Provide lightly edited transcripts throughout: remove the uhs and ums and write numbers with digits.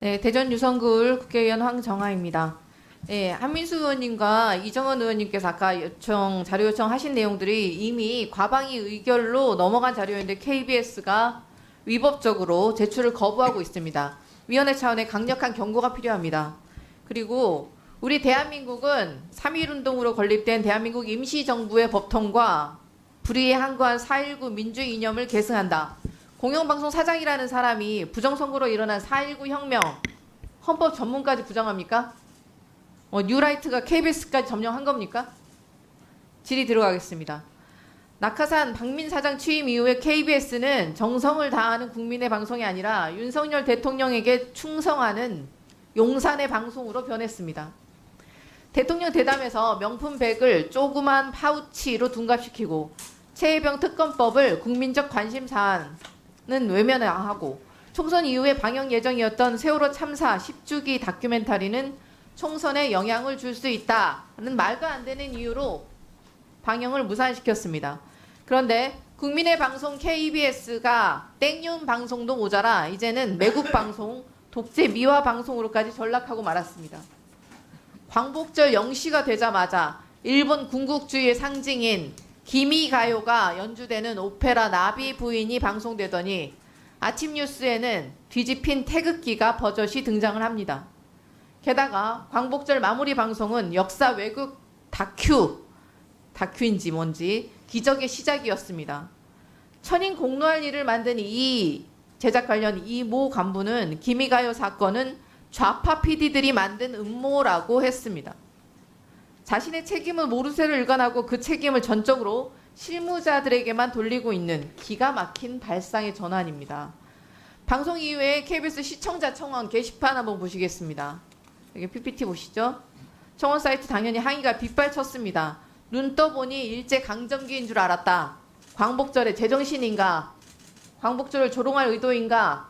네, 대전 유성구을 국회의원 황정아입니다. 네, 한민수 의원님과 이정원 의원님께서 아까 자료 요청하신 내용들이 이미 과방위 의결로 넘어간 자료인데 KBS가 위법적으로 제출을 거부하고 있습니다. 위원회 차원의 강력한 경고가 필요합니다. 그리고 우리 대한민국은 3.1운동으로 건립된 대한민국 임시정부의 법통과 불의에 항거한 4.19 민주주의 이념을 계승한다. 공영방송 사장이라는 사람이 부정선거로 일어난 4.19 혁명 헌법 전문까지 부정합니까? 뉴라이트가 KBS까지 점령한 겁니까? 질의 들어가겠습니다. 낙하산 박민 사장 취임 이후에 KBS는 정성을 다하는 국민의 방송이 아니라 윤석열 대통령에게 충성하는 용산의 방송으로 변했습니다. 대통령 대담에서 명품백을 조그만 파우치로 둔갑시키고 최혜병 특검법을 국민적 관심사안은 외면하고 총선 이후에 방영 예정이었던 세월호 참사 10주기 다큐멘터리는 총선에 영향을 줄 수 있다는 말도 안 되는 이유로 방영을 무산시켰습니다. 그런데 국민의 방송 KBS가 땡윤 방송도 모자라 이제는 매국 방송, 독재 미화 방송으로까지 전락하고 말았습니다. 광복절 0시가 되자마자 일본 군국주의의 상징인 기미가요가 연주되는 오페라 나비 부인이 방송되더니 아침 뉴스에는 뒤집힌 태극기가 버젓이 등장을 합니다. 게다가 광복절 마무리 방송은 역사 왜곡 다큐인지 뭔지 기적의 시작이었습니다. 천인 공로할 일을 만든 이 제작 관련 이 모 간부는 기미가요 사건은 좌파 PD들이 만든 음모라고 했습니다. 자신의 책임을 모르쇠로 일관하고 그 책임을 전적으로 실무자들에게만 돌리고 있는 기가 막힌 발상의 전환입니다. 방송 이후에 KBS 시청자 청원 게시판 한번 보시겠습니다. 여기 PPT 보시죠. 청원 사이트 당연히 항의가 빗발쳤습니다. 눈 떠보니 일제강점기인 줄 알았다. 광복절에 제정신인가? 광복절을 조롱할 의도인가?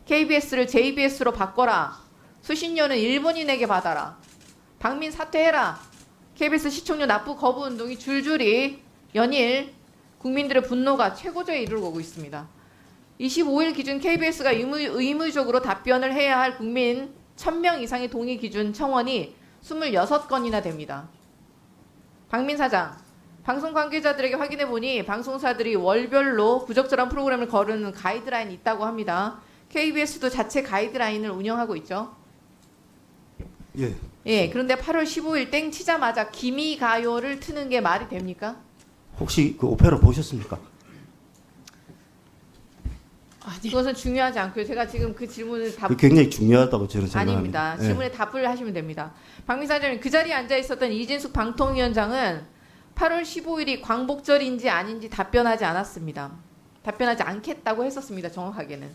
KBS를 JBS로 바꿔라. 수십 년은 일본인에게 받아라. 박민 사퇴해라. KBS 시청률 납부 거부 운동이 줄줄이 연일 국민들의 분노가 최고조에 이르고 있습니다. 25일 기준 KBS가 의무적으로 답변을 해야 할 국민 1000명 이상의 동의 기준 청원이 26건이나 됩니다. 박민 사장, 방송 관계자들에게 확인해 보니 방송사들이 월별로 부적절한 프로그램을 거르는 가이드라인이 있다고 합니다. KBS도 자체 가이드라인을 운영하고 있죠. 예, 그런데 8월 15일 땡 치자마자 기미가요를 트는 게 말이 됩니까? 혹시 그 오페라 보셨습니까? 이것은 중요하지 않고요. 제가 지금 그 질문을 굉장히 중요하다고 저는 생각합니다. 아닙니다. 질문에 답을 하시면 됩니다. 박민 사장님, 그 자리에 앉아 있었던 이진숙 방통위원장은 8월 15일이 광복절인지 아닌지 답변하지 않았습니다. 답변하지 않겠다고 했었습니다. 정확하게는.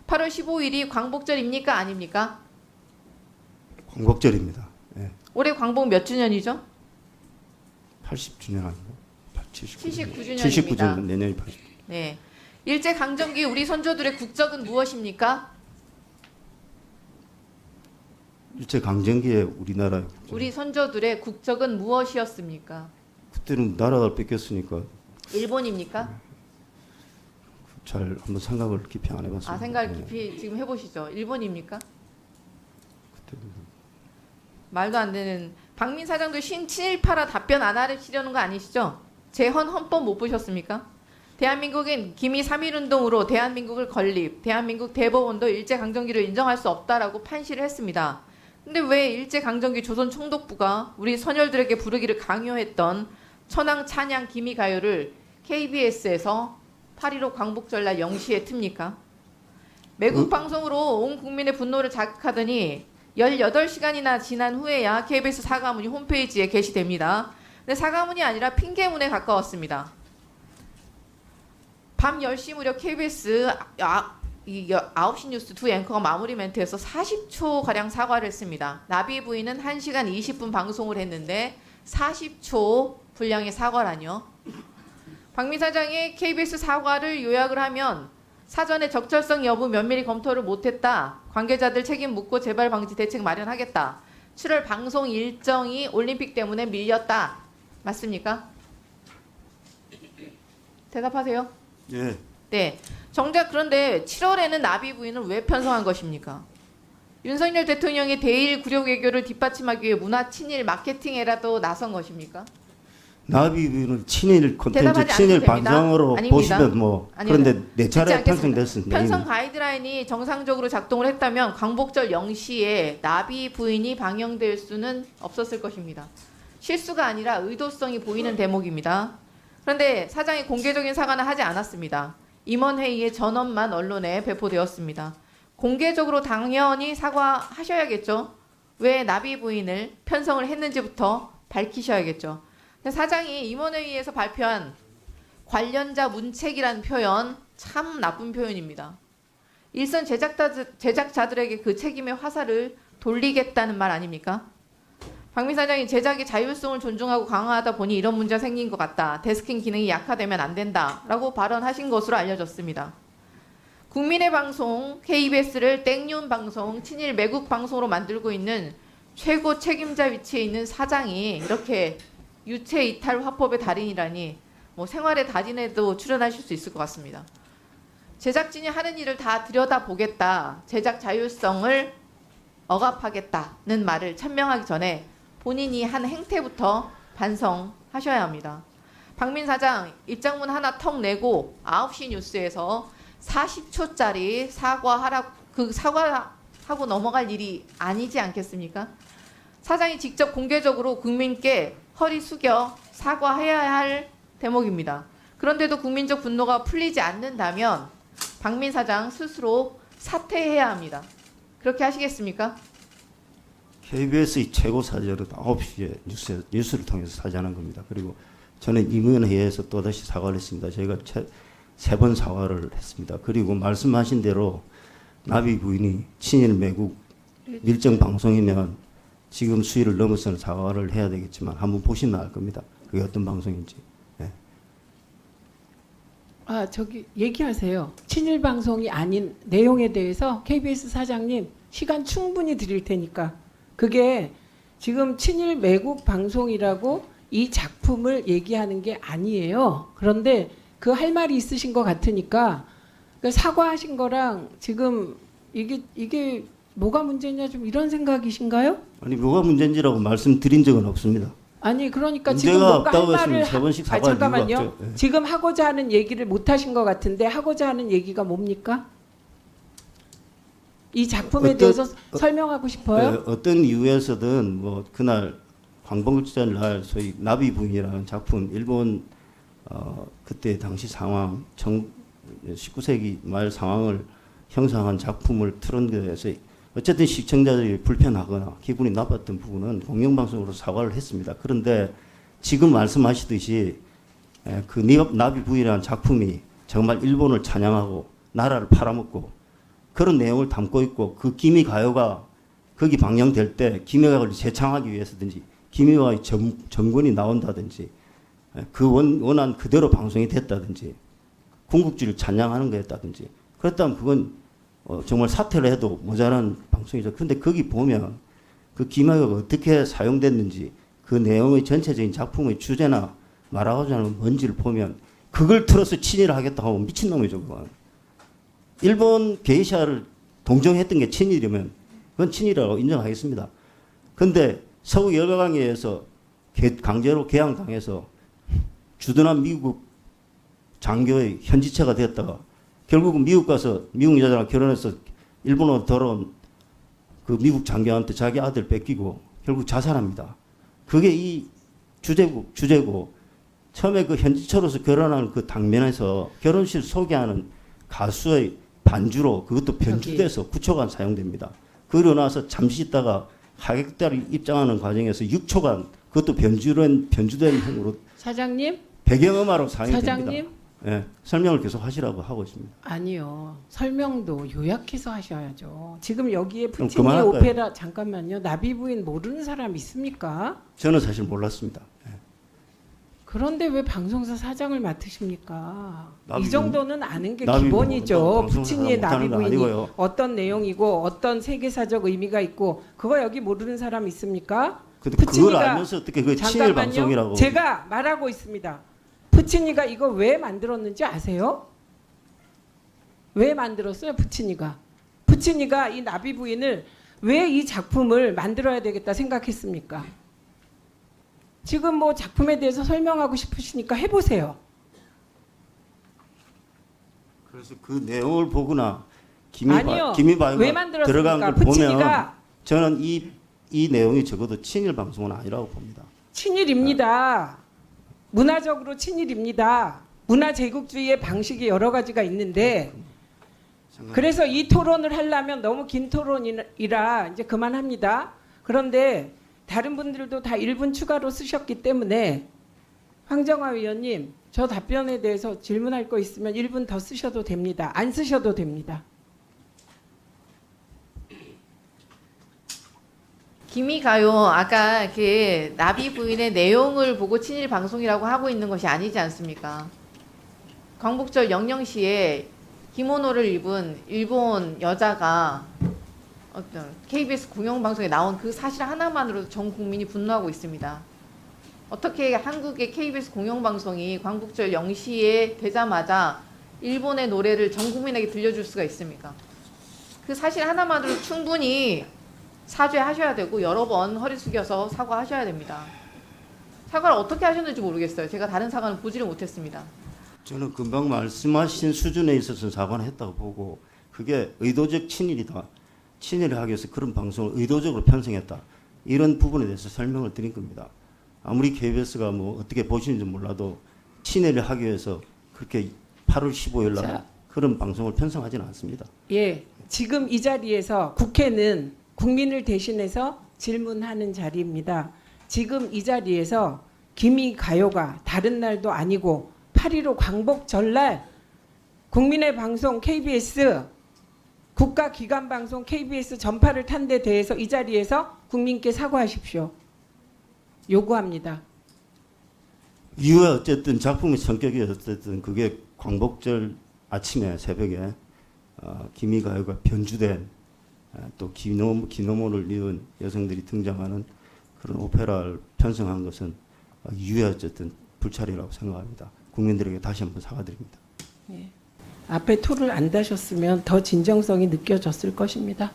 8월 15일이 광복절입니까? 아닙니까? 광복절입니다. 예. 올해 광복 몇 주년이죠? 80주년 아니고 79주년입니다. 79주년 내년이 80. 네. 일제 강점기 우리 선조들의 국적은 무엇입니까? 일제 강점기에 우리나라 우리 선조들의 국적은 무엇이었습니까? 그때는 나라가 뺏겼으니까 일본입니까? 잘 한번 생각을 깊이 안 해봤습니다. 생각을 깊이 지금 해보시죠. 일본입니까? 그때는 말도 안 되는. 박민 사장도 친일파라 답변 안 하시려는 거 아니시죠? 재헌 헌법 못 보셨습니까? 대한민국은 기미 3.1운동으로 대한민국을 건립, 대한민국 대법원도 일제강점기를 인정할 수 없다라고 판시를 했습니다. 근데 왜 일제강점기 조선총독부가 우리 선열들에게 부르기를 강요했던 천황 찬양 기미가요를 KBS에서 8.15 광복절날 0시에 틉니까? 매국 방송으로 온 국민의 분노를 자극하더니 18시간이나 지난 후에야 KBS 사과문이 홈페이지에 게시됩니다. 근데 사과문이 아니라 핑계문에 가까웠습니다. 밤 10시 무렵 KBS 9시 뉴스 두 앵커가 마무리 멘트에서 40초가량 사과를 했습니다. 나비 부인은 1시간 20분 방송을 했는데 40초 분량의 사과라뇨. 박민 사장이 KBS 사과를 요약을 하면 사전에 적절성 여부 면밀히 검토를 못했다. 관계자들 책임 묻고 재발 방지 대책 마련하겠다. 7월 방송 일정이 올림픽 때문에 밀렸다. 맞습니까? 대답하세요. 예. 네. 정작 그런데 7월에는 나비 부인을 왜 편성한 것입니까? 윤석열 대통령의 대일 구력 외교를 뒷받침하기 위해 문화 친일 마케팅에라도 나선 것입니까? 나비 부인은 친일 콘텐츠, 대답하지 친일 않으셔도 됩니다. 반성으로 아닙니다. 보시면 뭐 아닙니다. 그런데 네 차례 듣지 않겠습니다. 편성됐습니다. 편성 가이드라인이 정상적으로 작동을 했다면 광복절 0시에 나비 부인이 방영될 수는 없었을 것입니다. 실수가 아니라 의도성이 보이는 대목입니다. 그런데 사장이 공개적인 사과는 하지 않았습니다. 임원회의의 전원만 언론에 배포되었습니다. 공개적으로 당연히 사과하셔야겠죠. 왜 나비 부인을 편성을 했는지부터 밝히셔야겠죠. 근데 사장이 임원회의에서 발표한 관련자 문책이라는 표현 참 나쁜 표현입니다. 일선 제작자들에게 그 책임의 화살을 돌리겠다는 말 아닙니까? 박민 사장이 제작의 자율성을 존중하고 강화하다 보니 이런 문제가 생긴 것 같다. 데스킹 기능이 약화되면 안 된다라고 발언하신 것으로 알려졌습니다. 국민의 방송 KBS를 땡윤 방송, 친일 매국 방송으로 만들고 있는 최고 책임자 위치에 있는 사장이 이렇게 유체 이탈 화법의 달인이라니 뭐 생활의 달인에도 출연하실 수 있을 것 같습니다. 제작진이 하는 일을 다 들여다보겠다, 제작 자율성을 억압하겠다는 말을 천명하기 전에 본인이 한 행태부터 반성하셔야 합니다. 박민 사장 입장문 하나 턱 내고 9시 뉴스에서 40초짜리 사과하고 넘어갈 일이 아니지 않겠습니까? 사장이 직접 공개적으로 국민께 허리 숙여 사과해야 할 대목입니다. 그런데도 국민적 분노가 풀리지 않는다면 박민 사장 스스로 사퇴해야 합니다. 그렇게 하시겠습니까? KBS의 최고 사절은 9시에 뉴스를 통해서 사죄하는 겁니다. 그리고 저는 임원회의에서 또다시 사과를 했습니다. 저희가 세 번 사과를 했습니다. 그리고 말씀하신 대로 나비 부인이 친일 매국 밀정 방송이면 지금 수위를 넘어서는 사과를 해야 되겠지만 한번 보시면 알 겁니다. 그게 어떤 방송인지. 네. 아, 저기 얘기하세요. 친일 방송이 아닌 내용에 대해서 KBS 사장님 시간 충분히 드릴 테니까. 그게 지금 친일 매국 방송이라고 이 작품을 얘기하는 게 아니에요. 그런데 그 할 말이 있으신 것 같으니까 사과하신 거랑 지금 이게 뭐가 문제냐 좀 이런 생각이신가요? 아니 뭐가 문제인지라고 말씀드린 적은 없습니다. 아니 그러니까 지금 문제가 뭔가 할 없다고 말을 했으면 세 번씩 사과할 이유가 잠깐만요. 없죠. 예. 지금 하고자 하는 얘기를 못 하신 것 같은데 하고자 하는 얘기가 뭡니까? 이 작품에 대해서 설명하고 싶어요? 네, 어떤 이유에서든 뭐 그날 광복절 날 소위 나비 부인이라는 작품 일본 그때 당시 상황 19세기 말 상황을 형상한 작품을 틀은 데에서 어쨌든 시청자들이 불편하거나 기분이 나빴던 부분은 공영방송으로 사과를 했습니다. 그런데 지금 말씀하시듯이 그 나비 부인이라는 작품이 정말 일본을 찬양하고 나라를 팔아먹고 그런 내용을 담고 있고 그 기미 가요가 거기 방영될 때 기미 가요를 재창하기 위해서든지 기미 가요 전권이 나온다든지 그 원한 그대로 방송이 됐다든지 군국주의를 찬양하는 거였다든지 그렇다면 그건 정말 사퇴를 해도 모자란 방송이죠. 근데 거기 보면 그 기마가 어떻게 사용됐는지 그 내용의 전체적인 작품의 주제나 말하고자 하는 뭔지를 보면 그걸 틀어서 친일하겠다고 하면 미친놈이죠. 그건. 일본 게이샤를 동정했던 게 친일이면 그건 친일이라고 인정하겠습니다. 근데 서구 열강에서 강제로 개항당해서 주둔한 미국 장교의 현지체가 되었다가 결국은 미국 가서 미국 여자랑 결혼해서 일본으로 돌아온 그 미국 장교한테 자기 아들 뺏기고 결국 자살합니다. 그게 이 주제고 처음에 그 현지처로서 결혼한 그 당면에서 결혼식 소개하는 가수의 반주로 그것도 변주돼서 9초간 사용됩니다. 그러고 나서 잠시 있다가 하객들이 입장하는 과정에서 6초간 그것도 변주된 형으로 사장님? 배경음악으로 사용이 사장님? 됩니다. 예, 설명을 계속 하시라고 하고 있습니다. 아니요. 설명도 요약해서 하셔야죠. 지금 여기에 그럼 푸치니 그만할까요? 오페라 잠깐만요. 나비 부인 모르는 사람 있습니까? 저는 사실 몰랐습니다. 예. 그런데 왜 방송사 사장을 맡으십니까? 나비 이 정도는 아는 게 나비 기본이죠. 부인, 푸치니의 방송사 나비 못하는 거 부인이 아니고요. 어떤 내용이고 어떤 세계사적 의미가 있고 그거 여기 모르는 사람 있습니까? 근데 그걸 푸치니가- 알면서 어떻게 그 친일 잠깐만요. 방송이라고 제가 말하고 있습니다. 푸치니가 이거 왜 만들었는지 아세요? 왜 만들었어요, 푸치니가? 푸치니가 이 나비 부인을 왜 이 작품을 만들어야 되겠다 생각했습니까? 지금 뭐 작품에 대해서 설명하고 싶으시니까 해보세요. 그래서 그 내용을 보거나 아니요. 왜 김이바이오가 만들었습니까? 들어간 걸 보면 부친이가 저는 이 내용이 적어도 친일 방송은 아니라고 봅니다. 친일입니다. 문화적으로 친일입니다. 문화 제국주의의 방식이 여러 가지가 있는데 그래서 이 토론을 하려면 너무 긴 토론이라 이제 그만합니다. 그런데 다른 분들도 다 1분 추가로 쓰셨기 때문에 황정화 위원님 저 답변에 대해서 질문할 거 있으면 1분 더 쓰셔도 됩니다. 안 쓰셔도 됩니다. 김이가요 아까 그 나비 부인의 내용을 보고 친일 방송이라고 하고 있는 것이 아니지 않습니까? 광복절 영영시에 기모노를 입은 일본 여자가 어떤 KBS 공영방송에 나온 그 사실 하나만으로도 전 국민이 분노하고 있습니다. 어떻게 한국의 KBS 공영방송이 광복절 영시에 되자마자 일본의 노래를 전 국민에게 들려줄 수가 있습니까? 그 사실 하나만으로 충분히 사죄하셔야 되고 여러 번 허리 숙여서 사과하셔야 됩니다. 사과를 어떻게 하셨는지 모르겠어요. 제가 다른 사과는 보지를 못했습니다. 저는 금방 말씀하신 수준에 있어서 사과는 했다고 보고 그게 의도적 친일이다. 친일을 하기 위해서 그런 방송을 의도적으로 편성했다. 이런 부분에 대해서 설명을 드린 겁니다. 아무리 KBS가 뭐 어떻게 보시는지 몰라도 친일을 하기 위해서 그렇게 8월 15일 날 자. 그런 방송을 편성하지는 않습니다. 예, 지금 이 자리에서 국회는 국민을 대신해서 질문하는 자리입니다. 지금 이 자리에서 김이 가요가 다른 날도 아니고 8.15 광복절날 국민의 방송 KBS 국가기관방송 KBS 전파를 탄 데 대해서 이 자리에서 국민께 사과하십시오. 요구합니다. 이후에 어쨌든 작품의 성격이 어쨌든 그게 광복절 아침에 새벽에 김이가요가 변주된 또 기노모를 입은 여성들이 등장하는 그런 오페라를 편성한 것은 이후에 어쨌든 불찰이라고 생각합니다. 국민들에게 다시 한번 사과드립니다. 예. 앞에 토를 안 다셨으면 더 진정성이 느껴졌을 것입니다.